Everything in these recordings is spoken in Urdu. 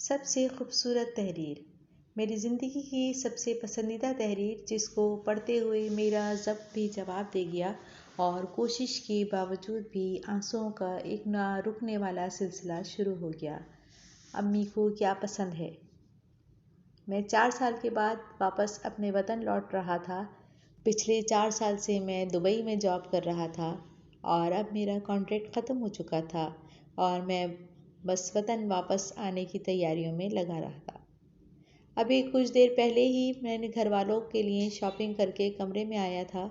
سب سے خوبصورت تحریر میری زندگی کی سب سے پسندیدہ تحریر جس کو پڑھتے ہوئے میرا ضبط بھی جواب دے گیا اور کوشش کے باوجود بھی آنسوؤں کا ایک نہ رکنے والا سلسلہ شروع ہو گیا۔ امی کو کیا پسند ہے۔ میں 4 سال کے بعد واپس اپنے وطن لوٹ رہا تھا۔ پچھلے 4 سال سے میں دبئی میں جاب کر رہا تھا اور اب میرا کانٹریکٹ ختم ہو چکا تھا اور میں بس وطن واپس آنے کی تیاریوں میں لگا رہا تھا۔ ابھی کچھ دیر پہلے ہی میں نے گھر والوں کے لیے شاپنگ کر کے کمرے میں آیا تھا۔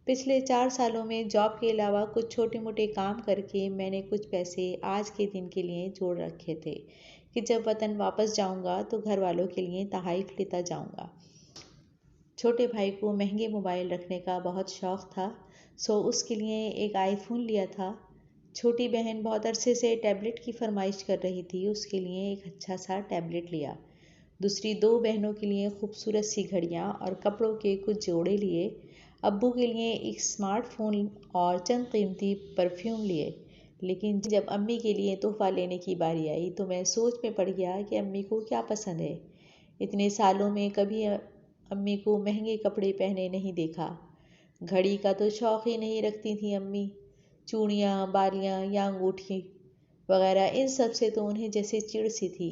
پچھلے 4 سالوں میں جاب کے علاوہ کچھ چھوٹے موٹے کام کر کے میں نے کچھ پیسے آج کے دن کے لیے جوڑ رکھے تھے کہ جب وطن واپس جاؤں گا تو گھر والوں کے لیے تحائف لیتا جاؤں گا۔ چھوٹے بھائی کو مہنگے موبائل رکھنے کا بہت شوق تھا، اس کے لیے ایک آئی فون لیا تھا۔ چھوٹی بہن بہت عرصے سے ٹیبلٹ کی فرمائش کر رہی تھی، اس کے لیے ایک اچھا سا ٹیبلٹ لیا۔ دوسری 2 بہنوں کے لیے خوبصورت سی گھڑیاں اور کپڑوں کے کچھ جوڑے لیے۔ ابو کے لیے ایک اسمارٹ فون اور چند قیمتی پرفیوم لیے۔ لیکن جب امی کے لیے تحفہ لینے کی باری آئی تو میں سوچ میں پڑ گیا کہ امی کو کیا پسند ہے۔ اتنے سالوں میں کبھی امی کو مہنگے کپڑے پہنے نہیں دیکھا۔ گھڑی کا تو شوق ہی نہیں رکھتی تھی امی۔ چوڑیاں، بالیاں یا انگوٹھی وغیرہ ان سب سے تو انہیں جیسے چڑ سی تھی۔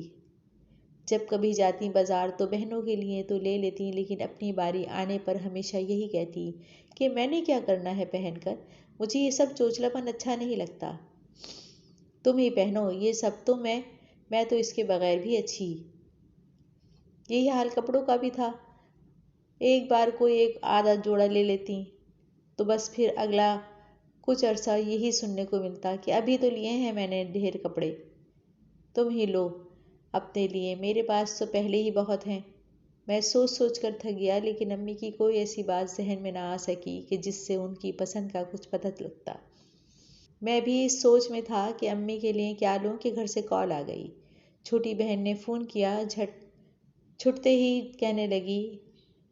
جب کبھی جاتی بازار تو بہنوں کے لیے تو لے لیتی، لیکن اپنی باری آنے پر ہمیشہ یہی کہتی کہ میں نے کیا کرنا ہے پہن کر، مجھے یہ سب چوچلاپن اچھا نہیں لگتا، تم ہی پہنو یہ سب تو میں تو اس کے بغیر بھی اچھی۔ یہی حال کپڑوں کا بھی تھا۔ ایک بار کوئی ایک آدھا جوڑا لے لیتی تو بس پھر اگلا کچھ عرصہ یہی سننے کو ملتا کہ ابھی تو لیے ہیں میں نے ڈھیر کپڑے، تم ہی لو اپنے لیے، میرے پاس تو پہلے ہی بہت ہیں۔ میں سوچ کر تھک گیا، لیکن امی کی کوئی ایسی بات ذہن میں نہ آ سکی کہ جس سے ان کی پسند کا کچھ پتہ لگتا۔ میں بھی اس سوچ میں تھا کہ امی کے لیے کیا لوں کہ گھر سے کال آ گئی۔ چھوٹی بہن نے فون کیا، چھٹتے ہی کہنے لگی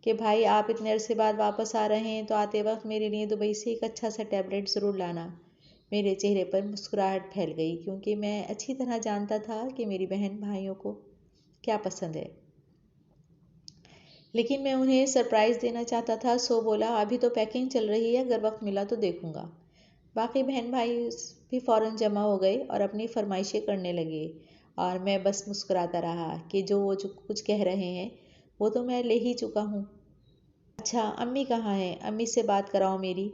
کہ بھائی آپ اتنے عرصے بعد واپس آ رہے ہیں تو آتے وقت میرے لیے دبئی سے ایک اچھا سا ٹیبلٹ ضرور لانا۔ میرے چہرے پر مسکراہٹ پھیل گئی، کیونکہ میں اچھی طرح جانتا تھا کہ میری بہن بھائیوں کو کیا پسند ہے، لیکن میں انہیں سرپرائز دینا چاہتا تھا، بولا ابھی تو پیکنگ چل رہی ہے، اگر وقت ملا تو دیکھوں گا۔ باقی بہن بھائی بھی فوراً جمع ہو گئے اور اپنی فرمائشیں کرنے لگے اور میں بس مسکراتا رہا کہ جو کچھ کہہ رہے ہیں وہ تو میں لے ہی چکا ہوں۔ اچھا امی کہاں ہیں؟ امی سے بات کراؤ میری۔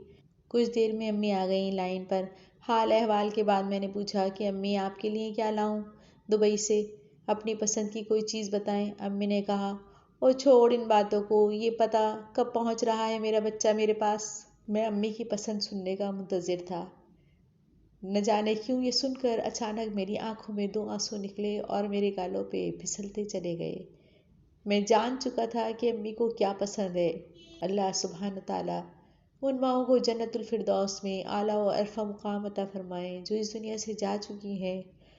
کچھ دیر میں امی آ گئیں لائن پر۔ حال احوال کے بعد میں نے پوچھا کہ امی آپ کے لیے کیا لاؤں دبئی سے، اپنی پسند کی کوئی چیز بتائیں۔ امی نے کہا او چھوڑ ان باتوں کو، یہ پتہ کب پہنچ رہا ہے میرا بچہ میرے پاس۔ میں امی کی پسند سننے کا منتظر تھا۔ نہ جانے کیوں یہ سن کر اچانک میری آنکھوں میں 2 آنسو نکلے اور میرے گالوں پہ پھسلتے چلے گئے۔ میں جان چکا تھا کہ امی کو کیا پسند ہے۔ اللہ سبحانہ تعالیٰ ان ماؤں کو جنت الفردوس میں اعلیٰ و ارفع مقام عطا فرمائے جو اس دنیا سے جا چکی ہیں